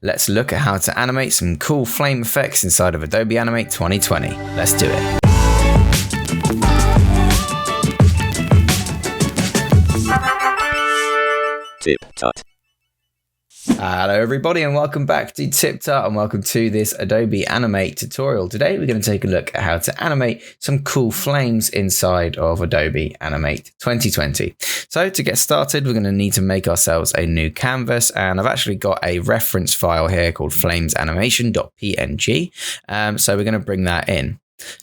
Let's look at how to animate some cool flame effects inside of Adobe Animate 2020. Let's do it. TipTut. Hello everybody and welcome back to TipTut and welcome to this Adobe Animate tutorial. Today we're going to take a look at how to animate some cool flames inside of Adobe Animate 2020. So to get started, we're going to need to make ourselves a new canvas, and I've actually got a reference file here called flamesanimation.png. So we're going to bring that in.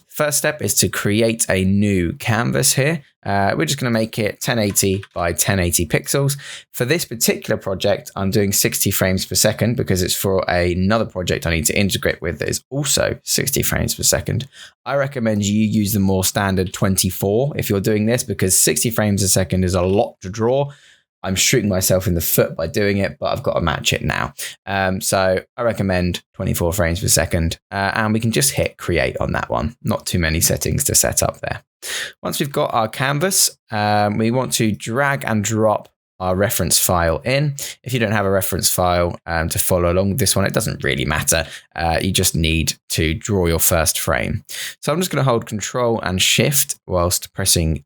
First step is to create a new canvas here. We're just going to make it 1080 by 1080 pixels. For this particular project, I'm doing 60 frames per second because it's for another project I need to integrate with that is also 60 frames per second. I recommend you use the more standard 24 if you're doing this, because 60 frames a second is a lot to draw. I'm shooting myself in the foot by doing it, but I've got to match it now. So I recommend 24 frames per second, and we can just hit create on that one. Not too many settings to set up there. Once we've got our canvas, we want to drag and drop our reference file in. If you don't have a reference file to follow along with this one, it doesn't really matter. You just need to draw your first frame. So I'm just going to hold Control and Shift whilst pressing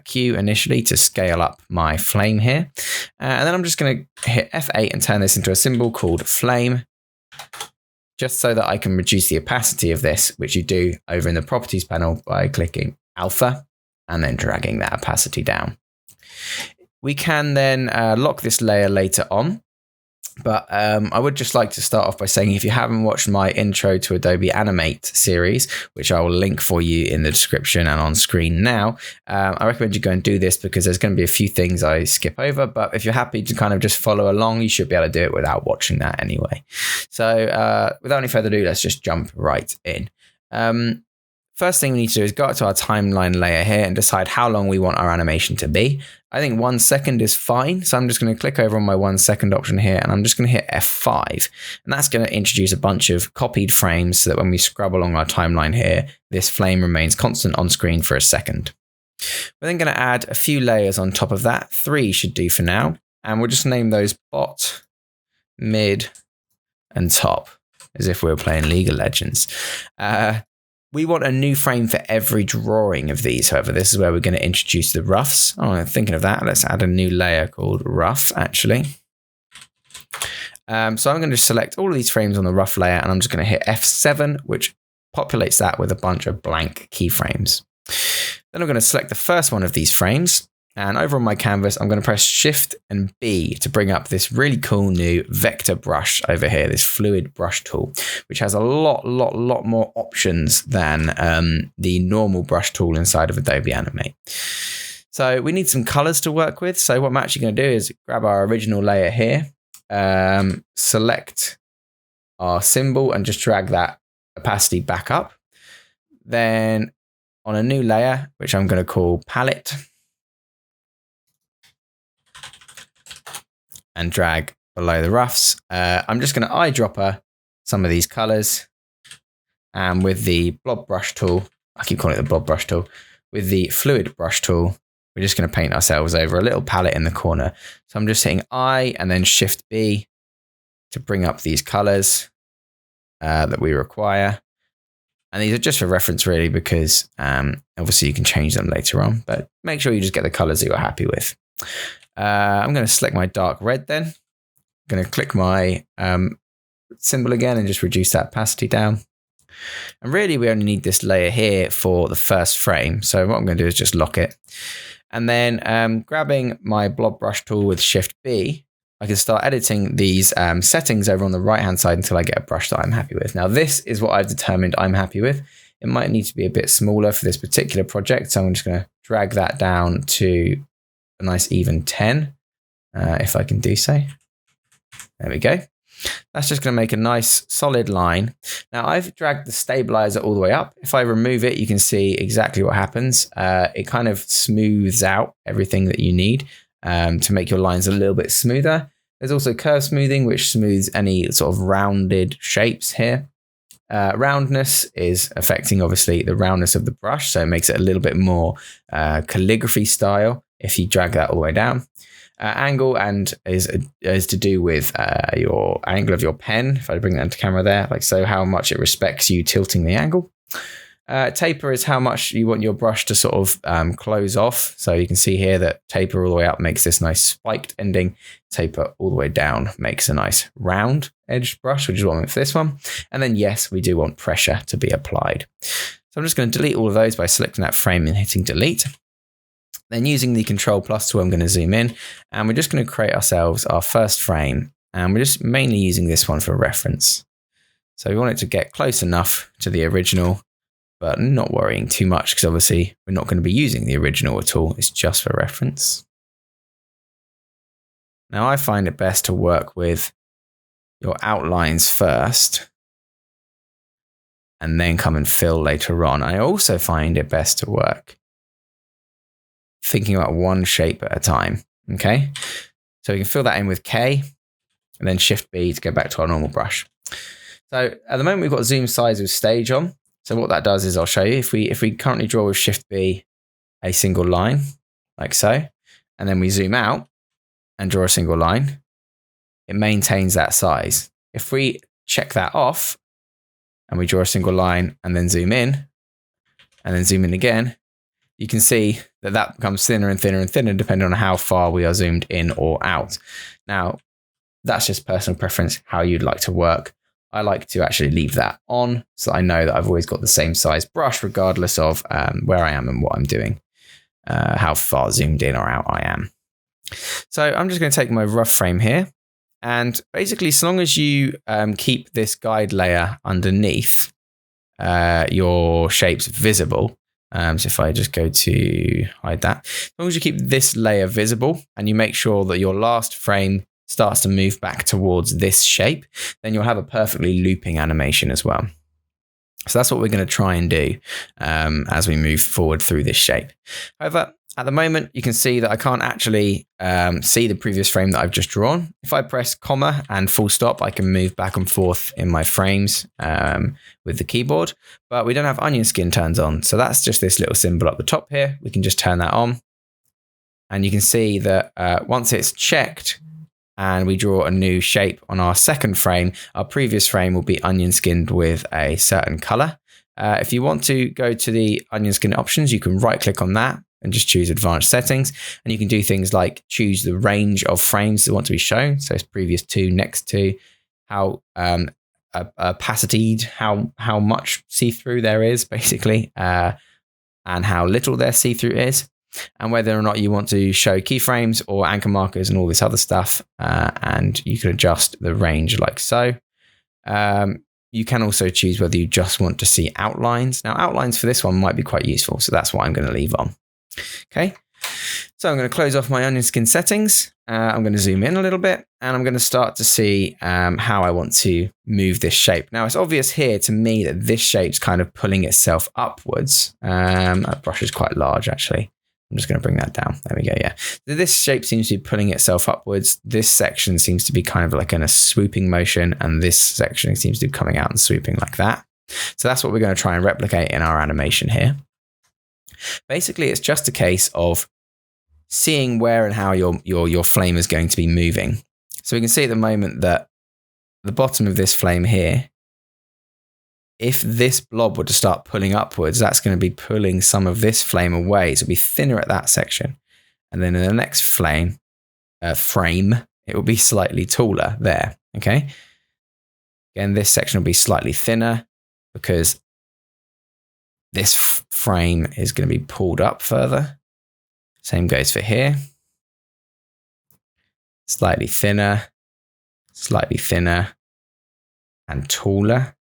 Q initially to scale up my flame here. And then I'm just going to hit F8 and turn this into a symbol called flame, just so that I can reduce the opacity of this, which you do over in the properties panel by clicking alpha and then dragging that opacity down. We can then lock this layer later on, but I would just like to start off by saying, if you haven't watched my intro to Adobe Animate series, which I will link for you in the description and on screen now, I recommend you go and do this because there's going to be a few things I skip over, but if you're happy to kind of just follow along, you should be able to do it without watching that anyway. So without any further ado, let's just jump right in. First thing we need to do is go up to our timeline layer here and decide how long we want our animation to be. I think 1 second is fine. So I'm just going to click over on my 1 second option here, and I'm just going to hit F5. And that's going to introduce a bunch of copied frames so that when we scrub along our timeline here, this flame remains constant on screen for a second. We're then going to add a few layers on top of that. 3 should do for now. And we'll just name those bot, mid, and top, as if we were playing League of Legends. We want a new frame for every drawing of these. However, this is where we're going to introduce the roughs. Oh, I'm thinking of that. Let's add a new layer called rough, actually. So I'm going to select all of these frames on the rough layer, and I'm just going to hit F7, which populates that with a bunch of blank keyframes. Then I'm going to select the first one of these frames. And over on my canvas, I'm going to press Shift and B to bring up this really cool new vector brush over here, this fluid brush tool, which has a lot more options than the normal brush tool inside of Adobe Animate. So we need some colors to work with. So what I'm actually going to do is grab our original layer here, select our symbol and just drag that opacity back up. Then on a new layer, which I'm going to call palette, and drag below the roughs. I'm just going to eyedropper some of these colors, and with the blob brush tool, I keep calling it the blob brush tool, with the fluid brush tool, we're just going to paint ourselves over a little palette in the corner. So I'm just hitting I and then Shift B to bring up these colors that we require. And these are just for reference really, because obviously you can change them later on, but make sure you just get the colors that you're happy with. I'm going to select my dark red then. I'm going to click my symbol again and just reduce that opacity down. And really we only need this layer here for the first frame. So what I'm going to do is just lock it. And then grabbing my blob brush tool with Shift B, I can start editing these settings over on the right hand side until I get a brush that I'm happy with. Now this is what I've determined I'm happy with. It might need to be a bit smaller for this particular project. So I'm just going to drag that down to a nice even 10, if I can do so. There we go. That's just going to make a nice solid line. Now I've dragged the stabilizer all the way up. If I remove it, you can see exactly what happens. It kind of smooths out everything that you need to make your lines a little bit smoother. There's also curve smoothing, which smooths any sort of rounded shapes here. Roundness is affecting obviously the roundness of the brush, so it makes it a little bit more calligraphy style if you drag that all the way down. Angle and is to do with your angle of your pen. If I bring that into camera there, like so, how much it respects you tilting the angle. Taper is how much you want your brush to sort of close off. So you can see here that taper all the way up makes this nice spiked ending. Taper all the way down makes a nice round edged brush, which is what I want for this one. And then yes, we do want pressure to be applied. So I'm just going to delete all of those by selecting that frame and hitting delete. Then using the Control+ tool, I'm going to zoom in and we're just going to create ourselves our first frame. And we're just mainly using this one for reference. So we want it to get close enough to the original, but not worrying too much because obviously we're not going to be using the original at all. It's just for reference. Now I find it best to work with your outlines first and then come and fill later on. I also find it best to work thinking about one shape at a time, okay? So we can fill that in with K and then Shift B to go back to our normal brush. So at the moment we've got zoom size with stage on. So what that does is I'll show you if we currently draw with Shift B a single line like so, and then we zoom out and draw a single line, it maintains that size. If we check that off and we draw a single line and then zoom in and then zoom in again, you can see that that becomes thinner and thinner and thinner depending on how far we are zoomed in or out. Now, that's just personal preference, how you'd like to work. I like to actually leave that on so I know that I've always got the same size brush regardless of where I am and what I'm doing, how far zoomed in or out I am. So I'm just going to take my rough frame here. And basically, so long as you keep this guide layer underneath your shapes visible, so if I just go to hide that, as long as you keep this layer visible and you make sure that your last frame starts to move back towards this shape, then you'll have a perfectly looping animation as well. So that's what we're going to try and do as we move forward through this shape. However, at the moment, you can see that I can't actually see the previous frame that I've just drawn. If I press comma and full stop, I can move back and forth in my frames with the keyboard, but we don't have onion skin turned on. So that's just this little symbol up the top here. We can just turn that on. And you can see that once it's checked and we draw a new shape on our second frame, our previous frame will be onion skinned with a certain color. If you want to go to the onion skin options, you can right click on that and just choose advanced settings. And you can do things like choose the range of frames that want to be shown. So it's previous to, next to, how opacityed, how much see-through there is basically, and how little their see-through is, and whether or not you want to show keyframes or anchor markers and all this other stuff. And you can adjust the range like so. You can also choose whether you just want to see outlines. Now, outlines for this one might be quite useful, so that's what I'm going to leave on. Okay, so I'm going to close off my onion skin settings. I'm going to zoom in a little bit and I'm going to start to see how I want to move this shape. Now, it's obvious here to me that this shape's kind of pulling itself upwards. That brush is quite large, actually. I'm just going to bring that down. There we go. Yeah. So this shape seems to be pulling itself upwards. This section seems to be kind of like in a swooping motion, and this section seems to be coming out and swooping like that. So that's what we're going to try and replicate in our animation here. Basically, it's just a case of seeing where and how your flame is going to be moving. So we can see at the moment that the bottom of this flame here, if this blob were to start pulling upwards, that's going to be pulling some of this flame away. So it'll be thinner at that section. And then in the next frame, it will be slightly taller there. Okay. Again, this section will be slightly thinner because this frame is going to be pulled up further. Same goes for here. Slightly thinner, and taller.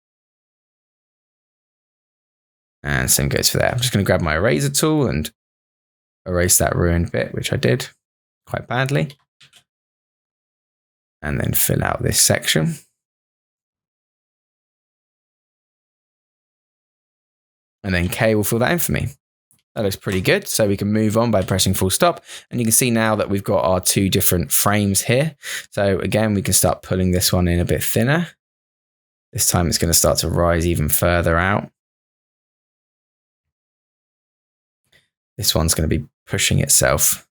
And same goes for there. I'm just going to grab my eraser tool and erase that ruined bit, which I did quite badly. And then fill out this section. And then K will fill that in for me. That looks pretty good. So we can move on by pressing full stop. And you can see now that we've got our two different frames here. So again, we can start pulling this one in a bit thinner. This time it's going to start to rise even further out. This one's going to be pushing itself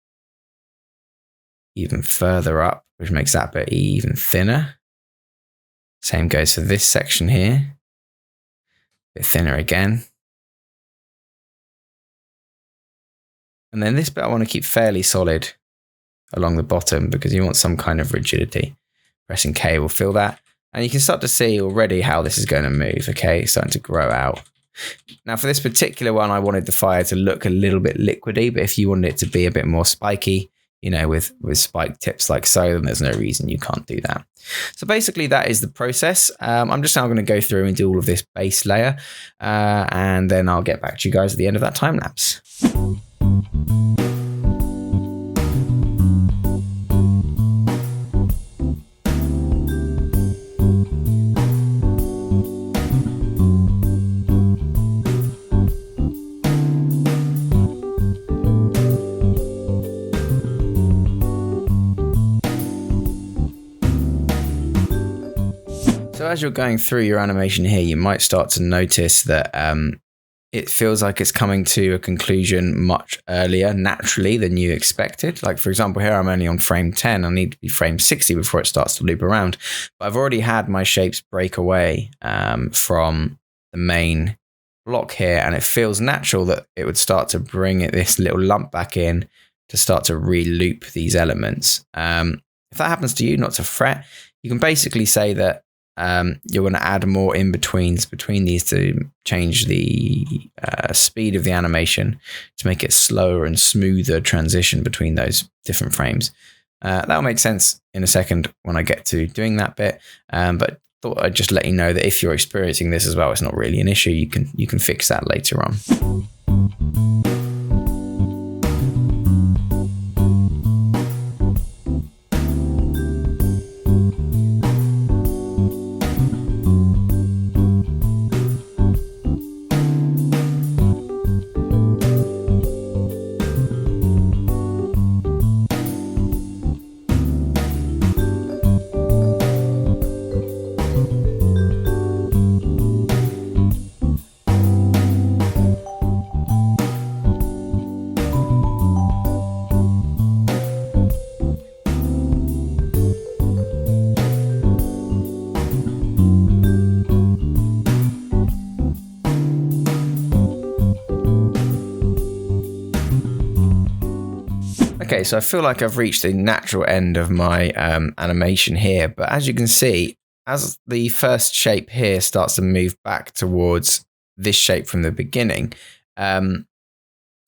even further up, which makes that bit even thinner. Same goes for this section here. A bit thinner again. And then this bit I want to keep fairly solid along the bottom because you want some kind of rigidity. Pressing K will fill that. And you can start to see already how this is going to move. Okay, it's starting to grow out. Now for this particular one, I wanted the fire to look a little bit liquidy, but if you wanted it to be a bit more spiky, you know, with spike tips like so, then there's no reason you can't do that. So basically that is the process. I'm just now going to go through and do all of this base layer, and then I'll get back to you guys at the end of that time lapse. So as you're going through your animation here, you might start to notice that it feels like it's coming to a conclusion much earlier naturally than you expected. Like for example, here I'm only on frame 10. I need to be frame 60 before it starts to loop around. But I've already had my shapes break away from the main block here, and it feels natural that it would start to bring this little lump back in to start to re-loop these elements. If that happens to you, not to fret. You can basically say that you're going to add more in-betweens between these to change the speed of the animation to make it slower and smoother transition between those different frames. That'll make sense in a second when I get to doing that bit, but thought I'd just let you know that if you're experiencing this as well, it's not really an issue. You can fix that later on. Okay, so I feel like I've reached the natural end of my animation here, but as you can see, as the first shape here starts to move back towards this shape from the beginning, we're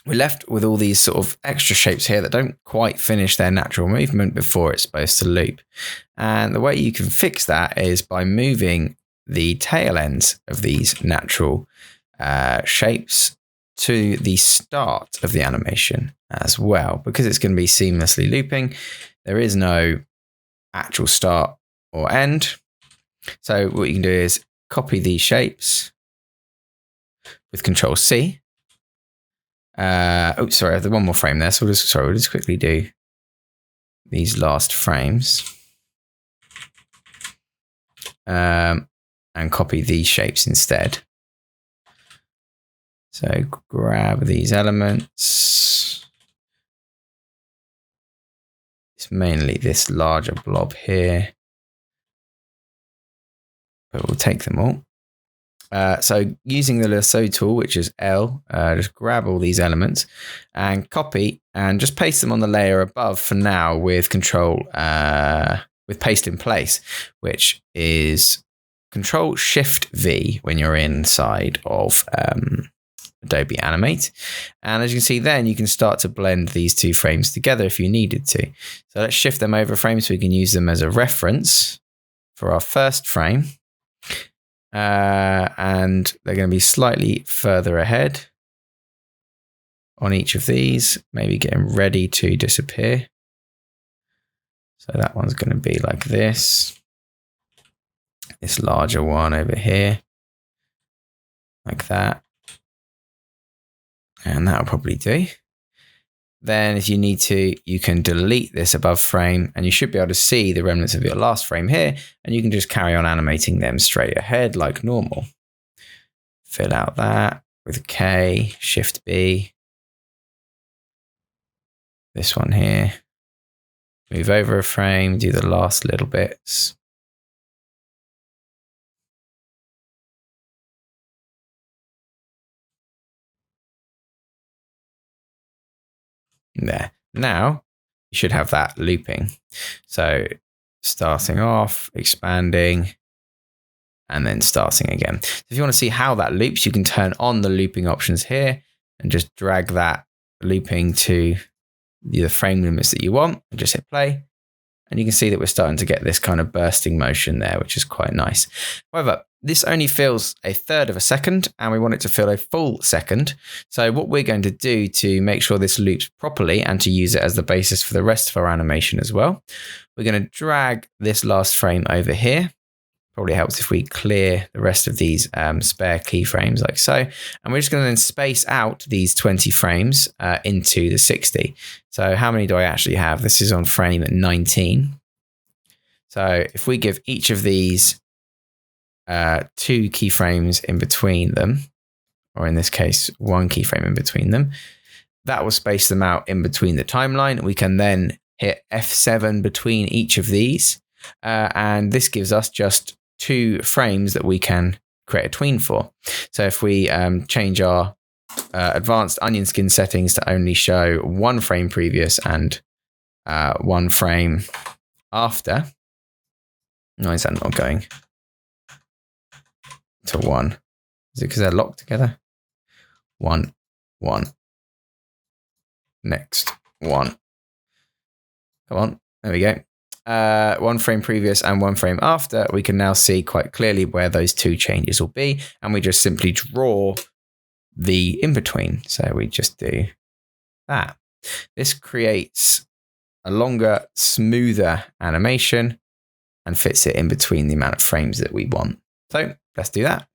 left with all these sort of extra shapes here that don't quite finish their natural movement before it's supposed to loop. And the way you can fix that is by moving the tail ends of these natural shapes to the start of the animation as well, because it's going to be seamlessly looping. There is no actual start or end. So what you can do is copy these shapes with Control C. Oh, sorry, I have one more frame there. So we'll just quickly do these last frames. And copy these shapes instead. So grab these elements. It's mainly this larger blob here, but we'll take them all. So using the lasso tool, which is L, just grab all these elements and copy and just paste them on the layer above for now with with paste in place, which is Control Shift V when you're inside of Adobe Animate. And as you can see, then you can start to blend these two frames together if you needed to. So let's shift them over frames so we can use them as a reference for our first frame. And they're going to be slightly further ahead on each of these, maybe getting ready to disappear. So that one's going to be like this. This larger one over here, like that. And that'll probably do. Then if you need to, you can delete this above frame and you should be able to see the remnants of your last frame here, and you can just carry on animating them straight ahead like normal. Fill out that with K, Shift B. This one here. move over a frame, do the last little bits. There. Now you should have that looping. So starting off, expanding, and then starting again. So if you want to see how that loops, you can turn on the looping options here and just drag that looping to the frame limits that you want and just hit play. And you can see that we're starting to get this kind of bursting motion there, which is quite nice. However, this only fills a third of a second and we want it to fill a full second. So what we're going to do to make sure this loops properly and to use it as the basis for the rest of our animation as well, we're going to drag this last frame over here. Probably helps if we clear the rest of these spare keyframes like so. And we're just going to then space out these 20 frames into the 60. So how many do I actually have? This is on frame 19. So if we give each of these 2 keyframes in between them, or in this case, 1 keyframe in between them, that will space them out in between the timeline. We can then hit F7 between each of these. And this gives us just 2 frames that we can create a tween for. So if we change our advanced onion skin settings to only show 1 frame previous and 1 frame after, why is that not going to 1? Is it because they're locked together? 1, 1. Next 1. Come on, there we go. 1 frame previous and 1 frame after, we can now see quite clearly where those 2 changes will be. And we just simply draw the in-between. So we just do that. This creates a longer, smoother animation and fits it in between the amount of frames that we want. So let's do that.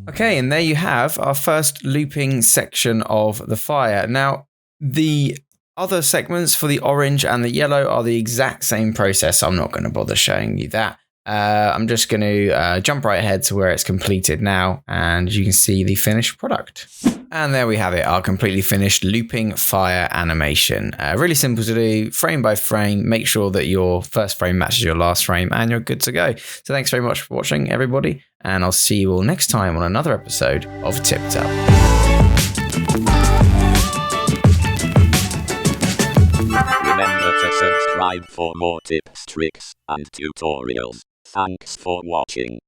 Okay, and there you have our first looping section of the fire. Now, the other segments for the orange and the yellow are the exact same process. I'm not going to bother showing you that. I'm just going to jump right ahead to where it's completed now, and you can see the finished product. And there we have it, our completely finished looping fire animation. Really simple to do, frame by frame. Make sure that your first frame matches your last frame and you're good to go. So thanks very much for watching, everybody, and I'll see you all next time on another episode of TipTut. Remember to subscribe for more tips, tricks, and tutorials. Thanks for watching.